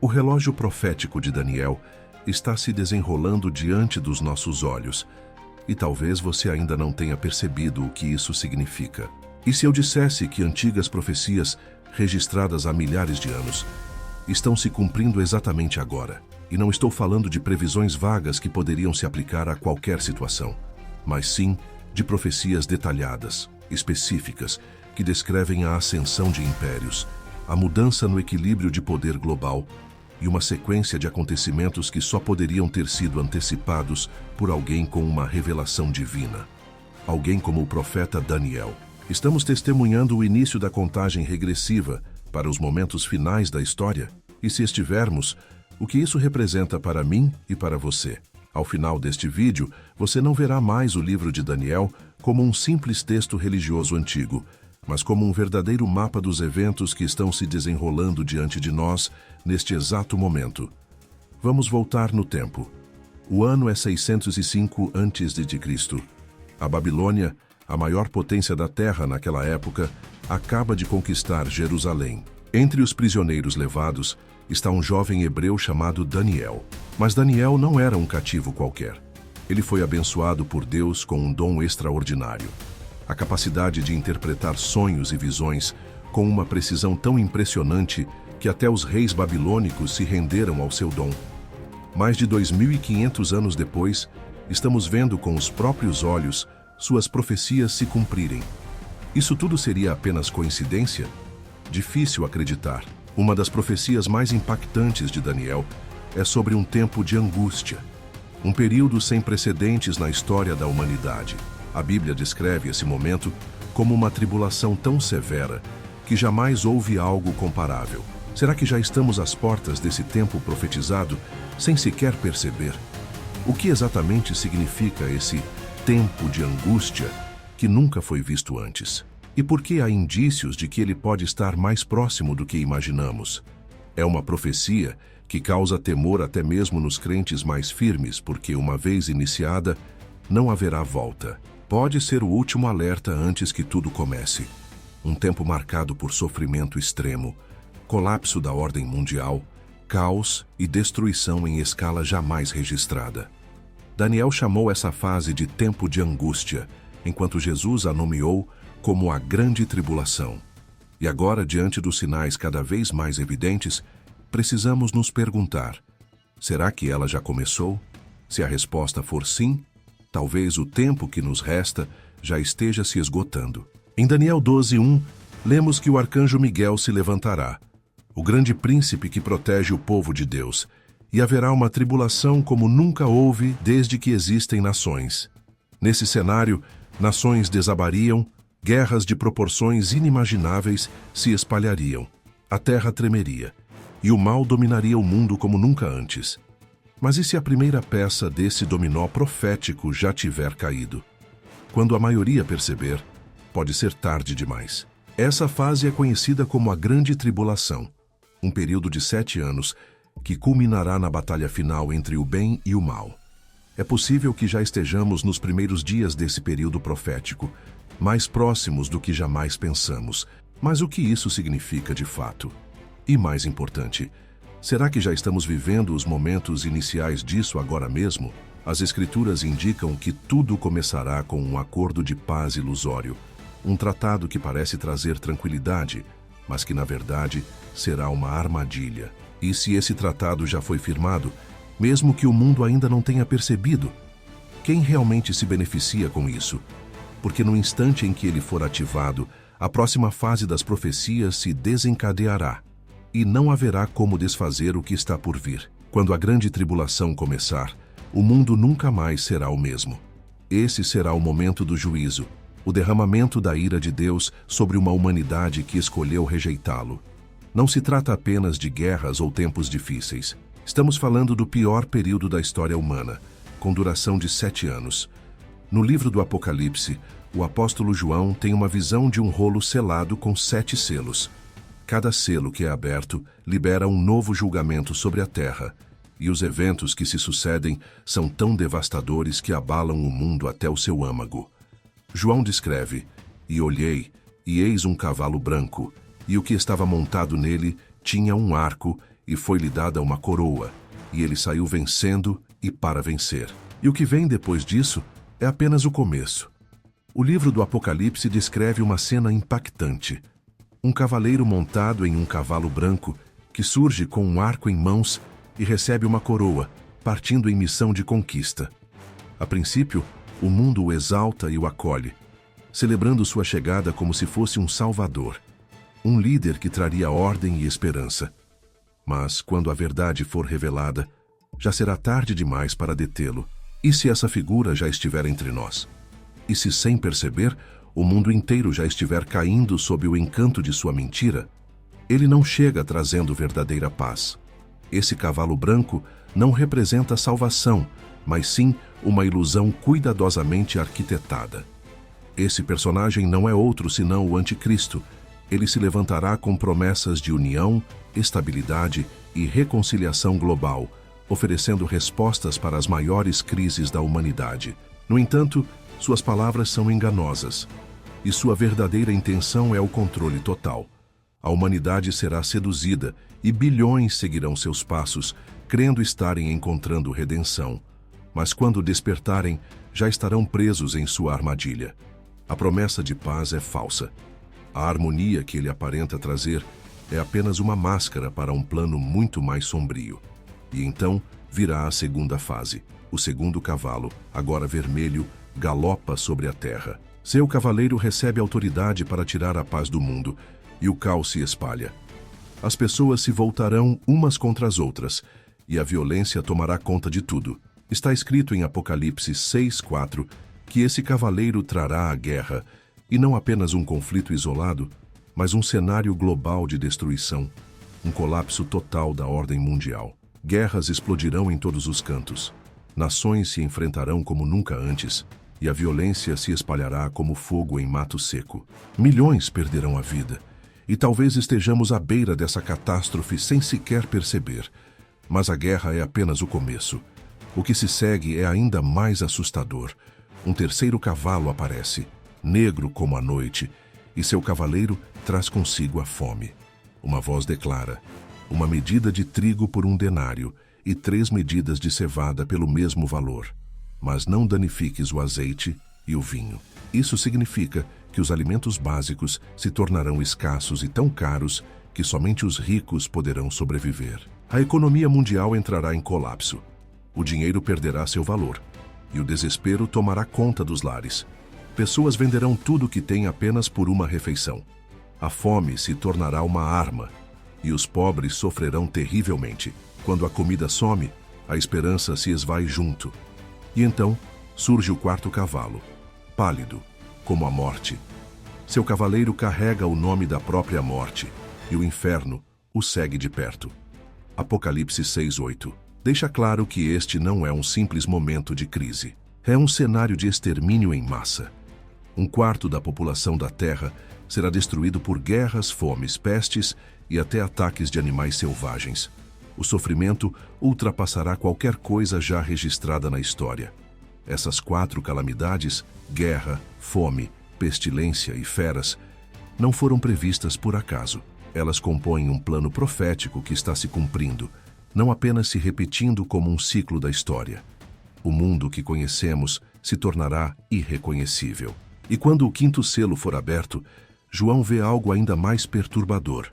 O relógio profético de Daniel está se desenrolando diante dos nossos olhos, e talvez você ainda não tenha percebido o que isso significa. E se eu dissesse que antigas profecias, registradas há milhares de anos, estão se cumprindo exatamente agora? E não estou falando de previsões vagas que poderiam se aplicar a qualquer situação, mas sim de profecias detalhadas, específicas, que descrevem a ascensão de impérios, a mudança no equilíbrio de poder global e uma sequência de acontecimentos que só poderiam ter sido antecipados por alguém com uma revelação divina. Alguém como o profeta Daniel. Estamos testemunhando o início da contagem regressiva para os momentos finais da história, e se estivermos, o que isso representa para mim e para você? Ao final deste vídeo, você não verá mais o livro de Daniel como um simples texto religioso antigo, mas como um verdadeiro mapa dos eventos que estão se desenrolando diante de nós neste exato momento. Vamos voltar no tempo. O ano é 605 a.C. A Babilônia, a maior potência da terra naquela época, acaba de conquistar Jerusalém. Entre os prisioneiros levados está um jovem hebreu chamado Daniel. Mas Daniel não era um cativo qualquer. Ele foi abençoado por Deus com um dom extraordinário. A capacidade de interpretar sonhos e visões com uma precisão tão impressionante que até os reis babilônicos se renderam ao seu dom. Mais de 2.500 anos depois, estamos vendo com os próprios olhos suas profecias se cumprirem. Isso tudo seria apenas coincidência? Difícil acreditar. Uma das profecias mais impactantes de Daniel é sobre um tempo de angústia, um período sem precedentes na história da humanidade. A Bíblia descreve esse momento como uma tribulação tão severa que jamais houve algo comparável. Será que já estamos às portas desse tempo profetizado sem sequer perceber? O que exatamente significa esse tempo de angústia que nunca foi visto antes? E por que há indícios de que ele pode estar mais próximo do que imaginamos? É uma profecia que causa temor até mesmo nos crentes mais firmes, porque uma vez iniciada, não haverá volta. Pode ser o último alerta antes que tudo comece. Um tempo marcado por sofrimento extremo, colapso da ordem mundial, caos e destruição em escala jamais registrada. Daniel chamou essa fase de tempo de angústia, enquanto Jesus a nomeou como a grande tribulação. E agora, diante dos sinais cada vez mais evidentes, precisamos nos perguntar: será que ela já começou? Se a resposta for sim, talvez o tempo que nos resta já esteja se esgotando. Em Daniel 12:1, lemos que o arcanjo Miguel se levantará, o grande príncipe que protege o povo de Deus, e haverá uma tribulação como nunca houve desde que existem nações. Nesse cenário, nações desabariam, guerras de proporções inimagináveis se espalhariam, a terra tremeria, e o mal dominaria o mundo como nunca antes. Mas e se a primeira peça desse dominó profético já tiver caído? Quando a maioria perceber, pode ser tarde demais. Essa fase é conhecida como a Grande Tribulação, um período de 7 anos que culminará na batalha final entre o bem e o mal. É possível que já estejamos nos primeiros dias desse período profético, mais próximos do que jamais pensamos. Mas o que isso significa de fato? E mais importante, será que já estamos vivendo os momentos iniciais disso agora mesmo? As Escrituras indicam que tudo começará com um acordo de paz ilusório, um tratado que parece trazer tranquilidade, mas que na verdade será uma armadilha. E se esse tratado já foi firmado, mesmo que o mundo ainda não tenha percebido, quem realmente se beneficia com isso? Porque no instante em que ele for ativado, a próxima fase das profecias se desencadeará, e não haverá como desfazer o que está por vir. Quando a grande tribulação começar, o mundo nunca mais será o mesmo. Esse será o momento do juízo, o derramamento da ira de Deus sobre uma humanidade que escolheu rejeitá-lo. Não se trata apenas de guerras ou tempos difíceis. Estamos falando do pior período da história humana, com duração de 7 anos. No livro do Apocalipse, o apóstolo João tem uma visão de um rolo selado com 7 selos. Cada selo que é aberto libera um novo julgamento sobre a terra, e os eventos que se sucedem são tão devastadores que abalam o mundo até o seu âmago. João descreve: "E olhei, e eis um cavalo branco, e o que estava montado nele tinha um arco, e foi-lhe dada uma coroa, e ele saiu vencendo e para vencer. E o que vem depois disso é apenas o começo. O livro do Apocalipse descreve uma cena impactante. Um cavaleiro montado em um cavalo branco, que surge com um arco em mãos e recebe uma coroa, partindo em missão de conquista. A princípio, o mundo o exalta e o acolhe, celebrando sua chegada como se fosse um salvador, um líder que traria ordem e esperança. Mas, quando a verdade for revelada, já será tarde demais para detê-lo. E se essa figura já estiver entre nós? E se, sem perceber, o mundo inteiro já estiver caindo sob o encanto de sua mentira? Ele não chega trazendo verdadeira paz. Esse cavalo branco não representa salvação, mas sim uma ilusão cuidadosamente arquitetada. Esse personagem não é outro senão o Anticristo. Ele se levantará com promessas de união, estabilidade e reconciliação global, oferecendo respostas para as maiores crises da humanidade. No entanto, suas palavras são enganosas, e sua verdadeira intenção é o controle total. A humanidade será seduzida e bilhões seguirão seus passos, crendo estarem encontrando redenção. Mas quando despertarem, já estarão presos em sua armadilha. A promessa de paz é falsa. A harmonia que ele aparenta trazer é apenas uma máscara para um plano muito mais sombrio. E então virá a segunda fase. O segundo cavalo, agora vermelho, galopa sobre a terra. Seu cavaleiro recebe autoridade para tirar a paz do mundo, e o caos se espalha. As pessoas se voltarão umas contra as outras, e a violência tomará conta de tudo. Está escrito em Apocalipse 6:4 que esse cavaleiro trará a guerra, e não apenas um conflito isolado, mas um cenário global de destruição, um colapso total da ordem mundial. Guerras explodirão em todos os cantos. Nações se enfrentarão como nunca antes, e a violência se espalhará como fogo em mato seco. Milhões perderão a vida, e talvez estejamos à beira dessa catástrofe sem sequer perceber. Mas a guerra é apenas o começo. O que se segue é ainda mais assustador. Um terceiro cavalo aparece, negro como a noite, e seu cavaleiro traz consigo a fome. Uma voz declara: uma medida de trigo por 1 denário e 3 medidas de cevada pelo mesmo valor. Mas não danifiques o azeite e o vinho. Isso significa que os alimentos básicos se tornarão escassos e tão caros que somente os ricos poderão sobreviver. A economia mundial entrará em colapso. O dinheiro perderá seu valor, e o desespero tomará conta dos lares. Pessoas venderão tudo o que têm apenas por uma refeição. A fome se tornará uma arma, e os pobres sofrerão terrivelmente. Quando a comida some, a esperança se esvai junto. E então surge o quarto cavalo, pálido, como a morte. Seu cavaleiro carrega o nome da própria morte, e o inferno o segue de perto. Apocalipse 6:8 deixa claro que este não é um simples momento de crise. É um cenário de extermínio em massa. 1/4 da população da Terra será destruído por guerras, fomes, pestes e até ataques de animais selvagens. O sofrimento ultrapassará qualquer coisa já registrada na história. Essas 4 calamidades, guerra, fome, pestilência e feras, não foram previstas por acaso. Elas compõem um plano profético que está se cumprindo, não apenas se repetindo como um ciclo da história. O mundo que conhecemos se tornará irreconhecível. E quando o 5º selo for aberto, João vê algo ainda mais perturbador.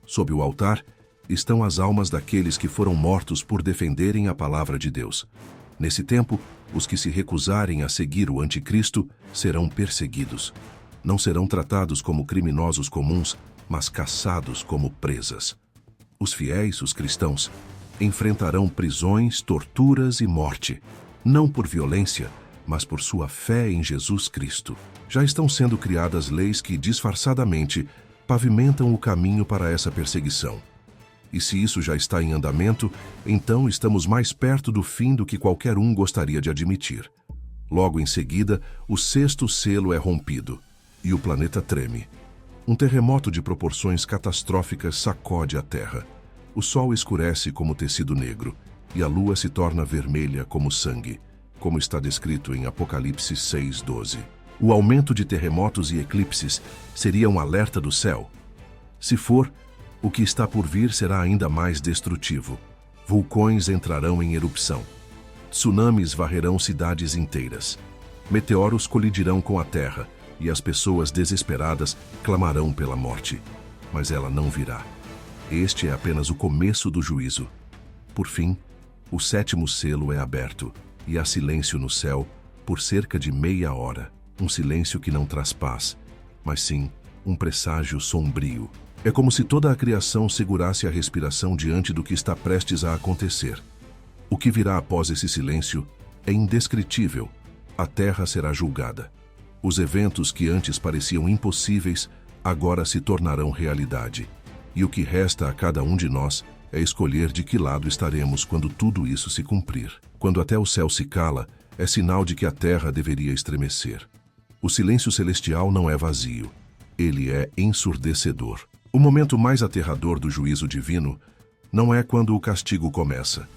Sob o altar estão as almas daqueles que foram mortos por defenderem a palavra de Deus. Nesse tempo, os que se recusarem a seguir o Anticristo serão perseguidos. Não serão tratados como criminosos comuns, mas caçados como presas. Os fiéis, os cristãos, enfrentarão prisões, torturas e morte, não por violência, mas por sua fé em Jesus Cristo. Já estão sendo criadas leis que, disfarçadamente, pavimentam o caminho para essa perseguição. E se isso já está em andamento, então estamos mais perto do fim do que qualquer um gostaria de admitir. Logo em seguida, o 6º selo é rompido, e o planeta treme. Um terremoto de proporções catastróficas sacode a Terra. O sol escurece como tecido negro, e a lua se torna vermelha como sangue, como está descrito em Apocalipse 6:12. O aumento de terremotos e eclipses seria um alerta do céu. Se for, O que está por vir será ainda mais destrutivo. Vulcões entrarão em erupção. Tsunamis varrerão cidades inteiras. Meteoros colidirão com a terra e as pessoas desesperadas clamarão pela morte. Mas ela não virá. Este é apenas o começo do juízo. Por fim, o 7º selo é aberto e há silêncio no céu por cerca de meia hora. Um silêncio que não traz paz, mas sim um presságio sombrio. É como se toda a criação segurasse a respiração diante do que está prestes a acontecer. O que virá após esse silêncio é indescritível. A terra será julgada. Os eventos que antes pareciam impossíveis agora se tornarão realidade. E o que resta a cada um de nós é escolher de que lado estaremos quando tudo isso se cumprir. Quando até o céu se cala, é sinal de que a terra deveria estremecer. O silêncio celestial não é vazio. Ele é ensurdecedor. O momento mais aterrador do juízo divino não é quando o castigo começa,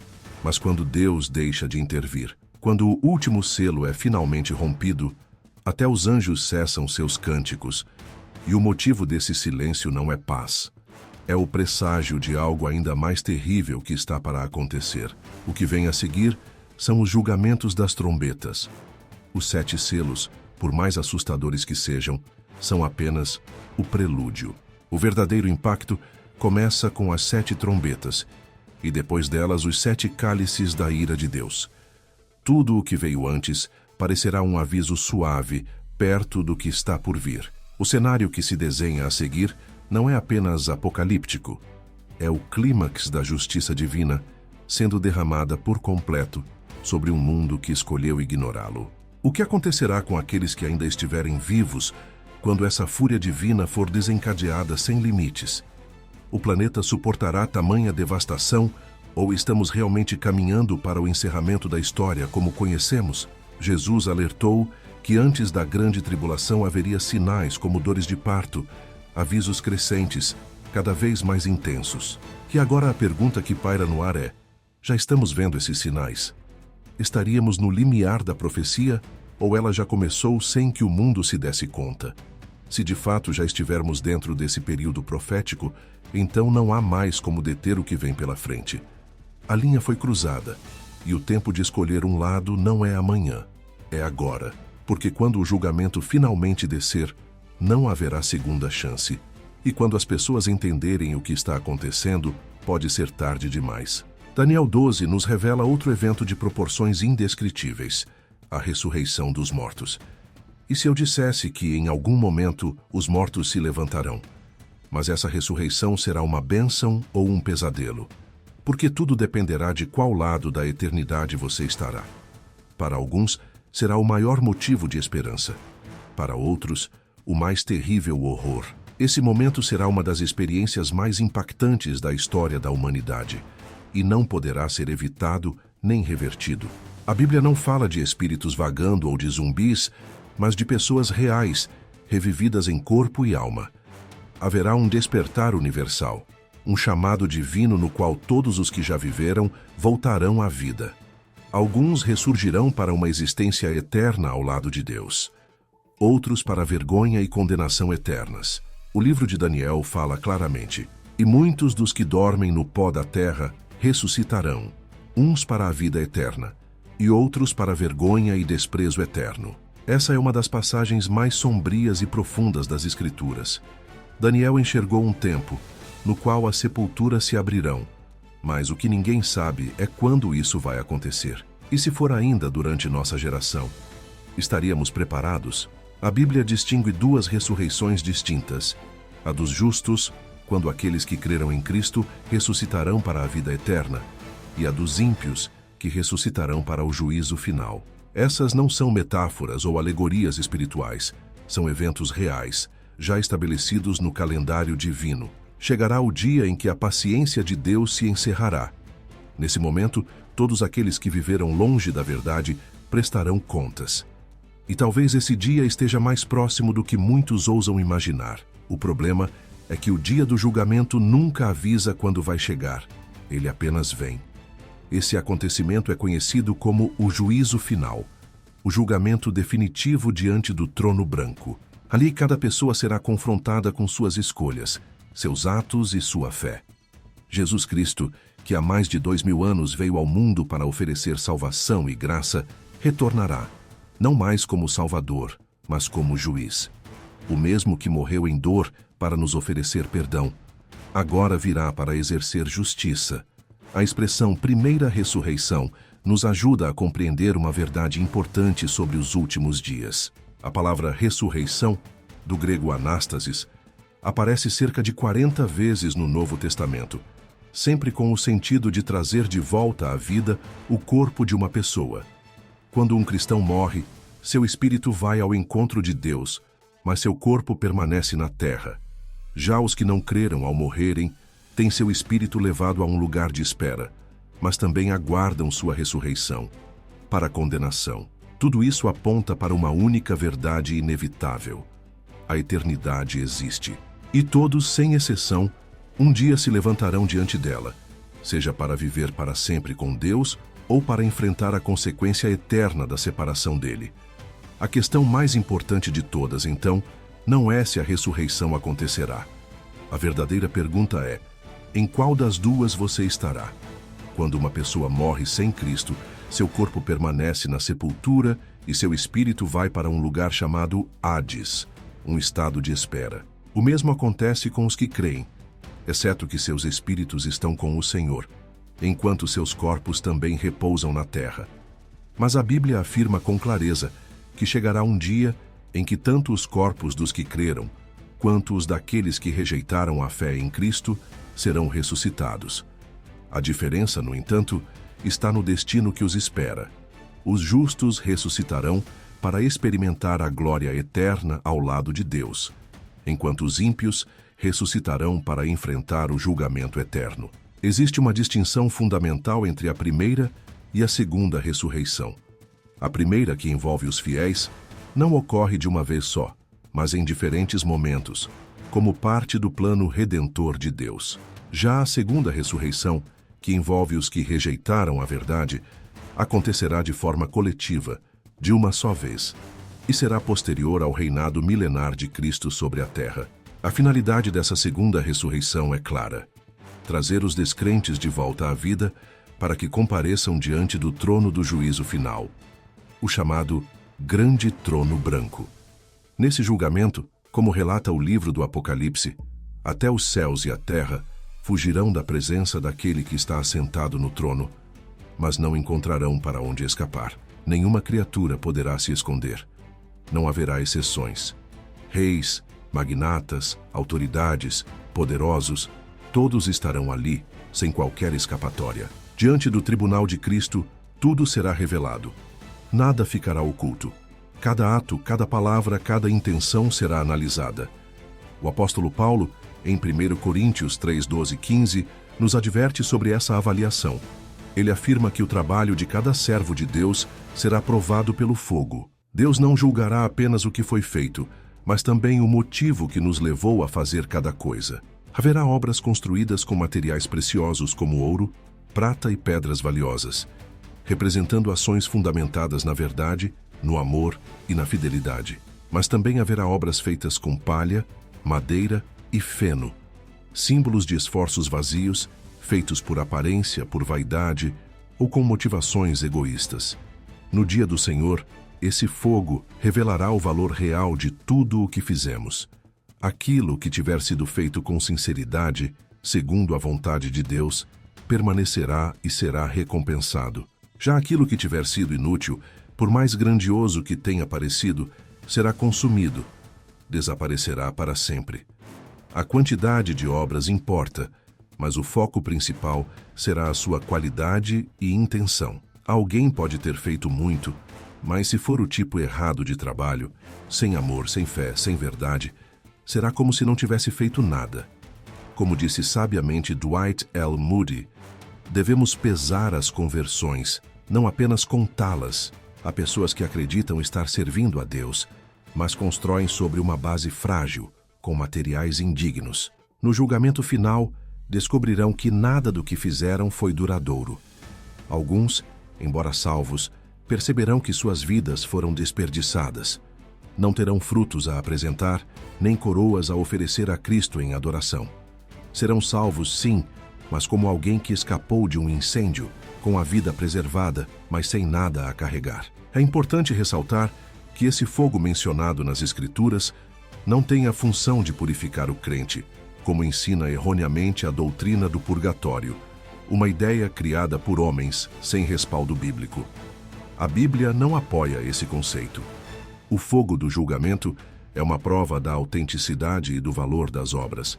mas quando Deus deixa de intervir. Quando o último selo é finalmente rompido, até os anjos cessam seus cânticos, e o motivo desse silêncio não é paz. É o presságio de algo ainda mais terrível que está para acontecer. O que vem a seguir são os julgamentos das trombetas. Os 7 selos, por mais assustadores que sejam, são apenas o prelúdio. O verdadeiro impacto começa com as 7 trombetas, e depois delas os 7 cálices da ira de Deus. Tudo o que veio antes parecerá um aviso suave, perto do que está por vir. O cenário que se desenha a seguir não é apenas apocalíptico, é o clímax da justiça divina sendo derramada por completo sobre um mundo que escolheu ignorá-lo. O que acontecerá com aqueles que ainda estiverem vivos quando essa fúria divina for desencadeada sem limites? O planeta suportará tamanha devastação ou estamos realmente caminhando para o encerramento da história como conhecemos? Jesus alertou que antes da grande tribulação haveria sinais como dores de parto, avisos crescentes, cada vez mais intensos. E agora a pergunta que paira no ar é: já estamos vendo esses sinais? Estaríamos no limiar da profecia ou ela já começou sem que o mundo se desse conta? Se de fato já estivermos dentro desse período profético, então não há mais como deter o que vem pela frente. A linha foi cruzada, e o tempo de escolher um lado não é amanhã, é agora, porque quando o julgamento finalmente descer, não haverá segunda chance. E quando as pessoas entenderem o que está acontecendo, pode ser tarde demais. Daniel 12 nos revela outro evento de proporções indescritíveis, a ressurreição dos mortos. E se eu dissesse que, em algum momento, os mortos se levantarão? Mas essa ressurreição será uma bênção ou um pesadelo? Porque tudo dependerá de qual lado da eternidade você estará. Para alguns, será o maior motivo de esperança. Para outros, o mais terrível horror. Esse momento será uma das experiências mais impactantes da história da humanidade e não poderá ser evitado nem revertido. A Bíblia não fala de espíritos vagando ou de zumbis, mas de pessoas reais, revividas em corpo e alma. Haverá um despertar universal, um chamado divino no qual todos os que já viveram voltarão à vida. Alguns ressurgirão para uma existência eterna ao lado de Deus. Outros para vergonha e condenação eternas. O livro de Daniel fala claramente: e muitos dos que dormem no pó da terra ressuscitarão, uns para a vida eterna, e outros para vergonha e desprezo eterno. Essa é uma das passagens mais sombrias e profundas das Escrituras. Daniel enxergou um tempo no qual as sepulturas se abrirão, mas o que ninguém sabe é quando isso vai acontecer. E se for ainda durante nossa geração, estaríamos preparados? A Bíblia distingue 2 ressurreições distintas: a dos justos, quando aqueles que creram em Cristo ressuscitarão para a vida eterna, e a dos ímpios, que ressuscitarão para o juízo final. Essas não são metáforas ou alegorias espirituais, são eventos reais, já estabelecidos no calendário divino. Chegará o dia em que a paciência de Deus se encerrará. Nesse momento, todos aqueles que viveram longe da verdade prestarão contas. E talvez esse dia esteja mais próximo do que muitos ousam imaginar. O problema é que o dia do julgamento nunca avisa quando vai chegar. Ele apenas vem. Esse acontecimento é conhecido como o juízo final, o julgamento definitivo diante do trono branco. Ali cada pessoa será confrontada com suas escolhas, seus atos e sua fé. Jesus Cristo, que há mais de 2000 anos veio ao mundo para oferecer salvação e graça, retornará, não mais como Salvador, mas como juiz. O mesmo que morreu em dor para nos oferecer perdão, agora virá para exercer justiça. A expressão primeira ressurreição nos ajuda a compreender uma verdade importante sobre os últimos dias. A palavra ressurreição, do grego anástasis, aparece cerca de 40 vezes no Novo Testamento, sempre com o sentido de trazer de volta à vida o corpo de uma pessoa. Quando um cristão morre, seu espírito vai ao encontro de Deus, mas seu corpo permanece na terra. Já os que não creram ao morrerem, têm seu espírito levado a um lugar de espera, mas também aguardam sua ressurreição, para a condenação. Tudo isso aponta para uma única verdade inevitável. A eternidade existe. E todos, sem exceção, um dia se levantarão diante dela, seja para viver para sempre com Deus ou para enfrentar a consequência eterna da separação dele. A questão mais importante de todas, então, não é se a ressurreição acontecerá. A verdadeira pergunta é: em qual das duas você estará? Quando uma pessoa morre sem Cristo, seu corpo permanece na sepultura e seu espírito vai para um lugar chamado Hades, um estado de espera. O mesmo acontece com os que creem, exceto que seus espíritos estão com o Senhor, enquanto seus corpos também repousam na terra. Mas a Bíblia afirma com clareza que chegará um dia em que tanto os corpos dos que creram, quanto os daqueles que rejeitaram a fé em Cristo, serão ressuscitados. A diferença, no entanto, está no destino que os espera. Os justos ressuscitarão para experimentar a glória eterna ao lado de Deus, enquanto os ímpios ressuscitarão para enfrentar o julgamento eterno. Existe uma distinção fundamental entre a primeira e a segunda ressurreição. A primeira, que envolve os fiéis, não ocorre de uma vez só, mas em diferentes momentos, como parte do plano redentor de Deus. Já a segunda ressurreição, que envolve os que rejeitaram a verdade, acontecerá de forma coletiva, de uma só vez, e será posterior ao reinado milenar de Cristo sobre a terra. A finalidade dessa segunda ressurreição é clara: trazer os descrentes de volta à vida para que compareçam diante do trono do juízo final, o chamado Grande Trono Branco. Nesse julgamento, como relata o livro do Apocalipse, até os céus e a terra fugirão da presença daquele que está assentado no trono, mas não encontrarão para onde escapar. Nenhuma criatura poderá se esconder. Não haverá exceções. Reis, magnatas, autoridades, poderosos, todos estarão ali, sem qualquer escapatória. Diante do tribunal de Cristo, tudo será revelado. Nada ficará oculto. Cada ato, cada palavra, cada intenção será analisada. O apóstolo Paulo, em 1 Coríntios 3, 12 e 15, nos adverte sobre essa avaliação. Ele afirma que o trabalho de cada servo de Deus será provado pelo fogo. Deus não julgará apenas o que foi feito, mas também o motivo que nos levou a fazer cada coisa. Haverá obras construídas com materiais preciosos como ouro, prata e pedras valiosas, representando ações fundamentadas na verdade, no amor e na fidelidade. Mas também haverá obras feitas com palha, madeira e feno, símbolos de esforços vazios, feitos por aparência, por vaidade ou com motivações egoístas. No dia do Senhor, esse fogo revelará o valor real de tudo o que fizemos. Aquilo que tiver sido feito com sinceridade, segundo a vontade de Deus, permanecerá e será recompensado. Já aquilo que tiver sido inútil, por mais grandioso que tenha parecido, será consumido, desaparecerá para sempre. A quantidade de obras importa, mas o foco principal será a sua qualidade e intenção. Alguém pode ter feito muito, mas se for o tipo errado de trabalho, sem amor, sem fé, sem verdade, será como se não tivesse feito nada. Como disse sabiamente Dwight L. Moody, devemos pesar as conversões, não apenas contá-las. Há pessoas que acreditam estar servindo a Deus, mas constroem sobre uma base frágil, com materiais indignos. No julgamento final, descobrirão que nada do que fizeram foi duradouro. Alguns, embora salvos, perceberão que suas vidas foram desperdiçadas. Não terão frutos a apresentar, nem coroas a oferecer a Cristo em adoração. Serão salvos, sim, mas como alguém que escapou de um incêndio, com a vida preservada, mas sem nada a carregar. É importante ressaltar que esse fogo mencionado nas Escrituras não tem a função de purificar o crente, como ensina erroneamente a doutrina do purgatório, uma ideia criada por homens sem respaldo bíblico. A Bíblia não apoia esse conceito. O fogo do julgamento é uma prova da autenticidade e do valor das obras,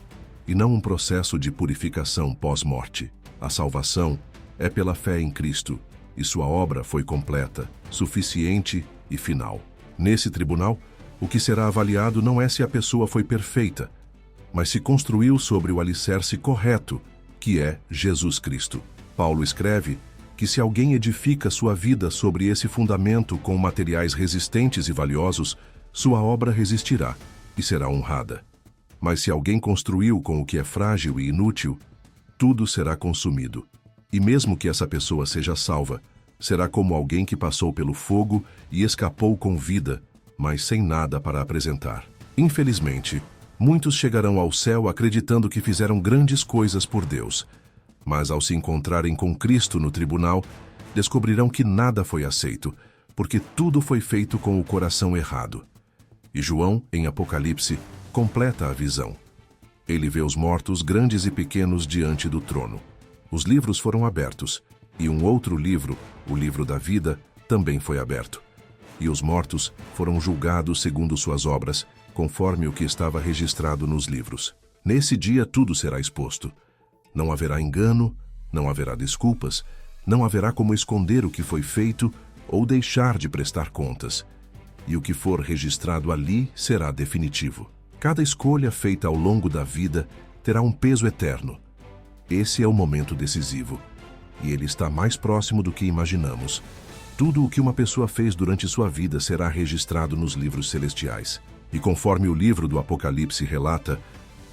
e não um processo de purificação pós-morte. A salvação é pela fé em Cristo, e sua obra foi completa, suficiente e final. Nesse tribunal, o que será avaliado não é se a pessoa foi perfeita, mas se construiu sobre o alicerce correto, que é Jesus Cristo. Paulo escreve que se alguém edifica sua vida sobre esse fundamento com materiais resistentes e valiosos, sua obra resistirá e será honrada. Mas se alguém construiu com o que é frágil e inútil, tudo será consumido. E mesmo que essa pessoa seja salva, será como alguém que passou pelo fogo e escapou com vida, mas sem nada para apresentar. Infelizmente, muitos chegarão ao céu acreditando que fizeram grandes coisas por Deus, mas ao se encontrarem com Cristo no tribunal, descobrirão que nada foi aceito, porque tudo foi feito com o coração errado. E João, em Apocalipse, completa a visão. Ele vê os mortos, grandes e pequenos, diante do trono. Os livros foram abertos, e um outro livro, o livro da vida, também foi aberto. E os mortos foram julgados segundo suas obras, conforme o que estava registrado nos livros. Nesse dia tudo será exposto. Não haverá engano, não haverá desculpas, não haverá como esconder o que foi feito ou deixar de prestar contas. E o que for registrado ali será definitivo. Cada escolha feita ao longo da vida terá um peso eterno. Esse é o momento decisivo, e ele está mais próximo do que imaginamos. Tudo o que uma pessoa fez durante sua vida será registrado nos livros celestiais. E conforme o livro do Apocalipse relata,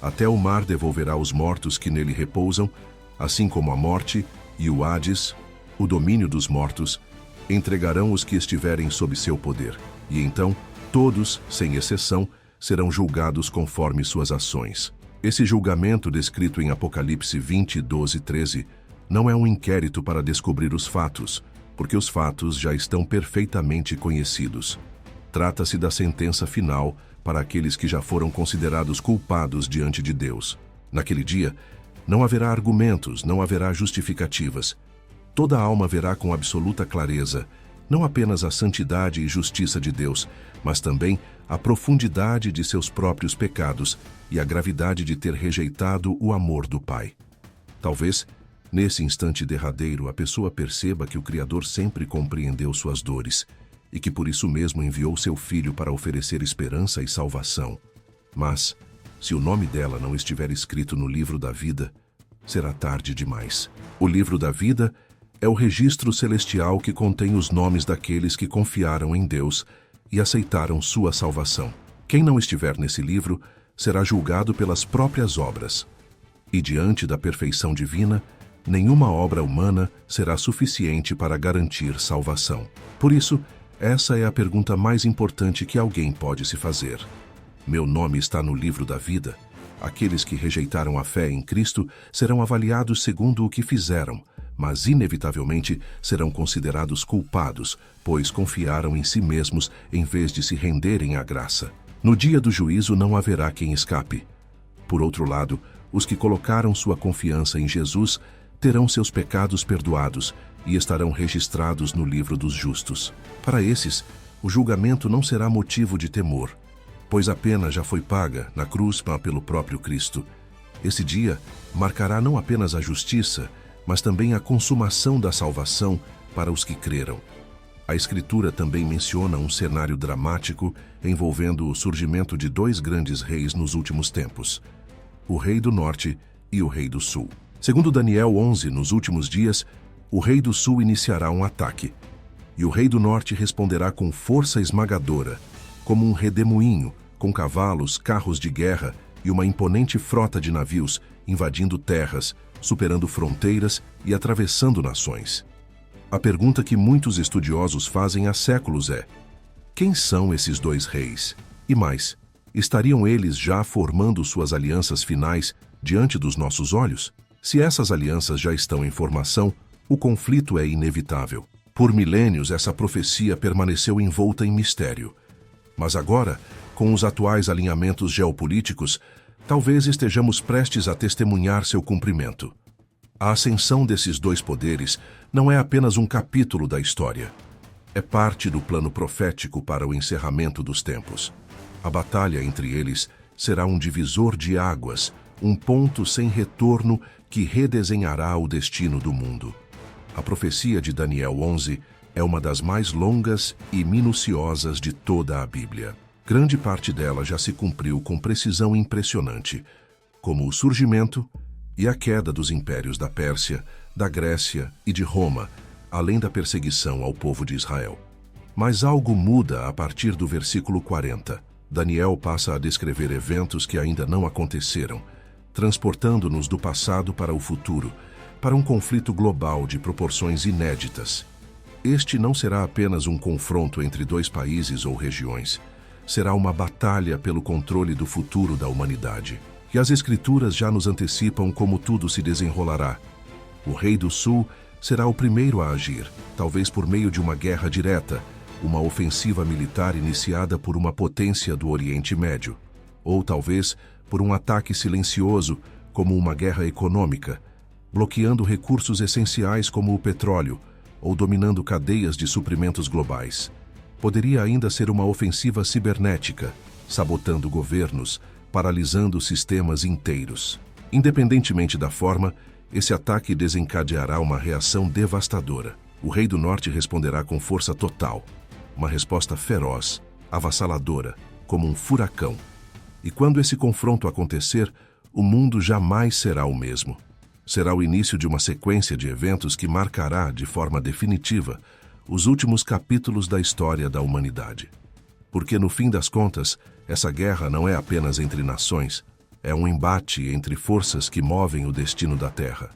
até o mar devolverá os mortos que nele repousam, assim como a morte e o Hades, o domínio dos mortos, entregarão os que estiverem sob seu poder. E então, todos, sem exceção, serão julgados conforme suas ações. Esse julgamento descrito em Apocalipse 20, 12 e 13 não é um inquérito para descobrir os fatos, porque os fatos já estão perfeitamente conhecidos. Trata-se da sentença final para aqueles que já foram considerados culpados diante de Deus. Naquele dia, não haverá argumentos, não haverá justificativas. Toda alma verá com absoluta clareza não apenas a santidade e justiça de Deus, mas também a profundidade de seus próprios pecados e a gravidade de ter rejeitado o amor do Pai. Talvez, nesse instante derradeiro, a pessoa perceba que o Criador sempre compreendeu suas dores e que por isso mesmo enviou seu Filho para oferecer esperança e salvação. Mas, se o nome dela não estiver escrito no livro da vida, será tarde demais. O livro da vida é o registro celestial que contém os nomes daqueles que confiaram em Deus e aceitaram sua salvação. Quem não estiver nesse livro será julgado pelas próprias obras. E diante da perfeição divina, nenhuma obra humana será suficiente para garantir salvação. Por isso, essa é a pergunta mais importante que alguém pode se fazer. Meu nome está no livro da vida. Aqueles que rejeitaram a fé em Cristo serão avaliados segundo o que fizeram, mas inevitavelmente serão considerados culpados, pois confiaram em si mesmos em vez de se renderem à graça. No dia do juízo não haverá quem escape. Por outro lado, os que colocaram sua confiança em Jesus terão seus pecados perdoados e estarão registrados no livro dos justos. Para esses, o julgamento não será motivo de temor, pois a pena já foi paga na cruz pelo próprio Cristo. Esse dia marcará não apenas a justiça, mas também a consumação da salvação para os que creram. A Escritura também menciona um cenário dramático envolvendo o surgimento de dois grandes reis nos últimos tempos, o Rei do Norte e o Rei do Sul. Segundo Daniel 11, nos últimos dias, o Rei do Sul iniciará um ataque, e o Rei do Norte responderá com força esmagadora, como um redemoinho, com cavalos, carros de guerra e uma imponente frota de navios invadindo terras, superando fronteiras e atravessando nações. A pergunta que muitos estudiosos fazem há séculos é: quem são esses dois reis? E mais, estariam eles já formando suas alianças finais diante dos nossos olhos? Se essas alianças já estão em formação, o conflito é inevitável. Por milênios, essa profecia permaneceu envolta em mistério. Mas agora, com os atuais alinhamentos geopolíticos, talvez estejamos prestes a testemunhar seu cumprimento. A ascensão desses dois poderes não é apenas um capítulo da história. É parte do plano profético para o encerramento dos tempos. A batalha entre eles será um divisor de águas, um ponto sem retorno que redesenhará o destino do mundo. A profecia de Daniel 11 é uma das mais longas e minuciosas de toda a Bíblia. Grande parte dela já se cumpriu com precisão impressionante, como o surgimento e a queda dos impérios da Pérsia, da Grécia e de Roma, além da perseguição ao povo de Israel. Mas algo muda a partir do versículo 40. Daniel passa a descrever eventos que ainda não aconteceram, transportando-nos do passado para o futuro, para um conflito global de proporções inéditas. Este não será apenas um confronto entre dois países ou regiões. Será uma batalha pelo controle do futuro da humanidade. E as Escrituras já nos antecipam como tudo se desenrolará. O Rei do Sul será o primeiro a agir, talvez por meio de uma guerra direta, uma ofensiva militar iniciada por uma potência do Oriente Médio. Ou talvez por um ataque silencioso, como uma guerra econômica, bloqueando recursos essenciais como o petróleo, ou dominando cadeias de suprimentos globais. Poderia ainda ser uma ofensiva cibernética, sabotando governos, paralisando sistemas inteiros. Independentemente da forma, esse ataque desencadeará uma reação devastadora. O Rei do Norte responderá com força total, uma resposta feroz, avassaladora, como um furacão. E quando esse confronto acontecer, o mundo jamais será o mesmo. Será o início de uma sequência de eventos que marcará, de forma definitiva, os últimos capítulos da história da humanidade. Porque, no fim das contas, essa guerra não é apenas entre nações, é um embate entre forças que movem o destino da Terra.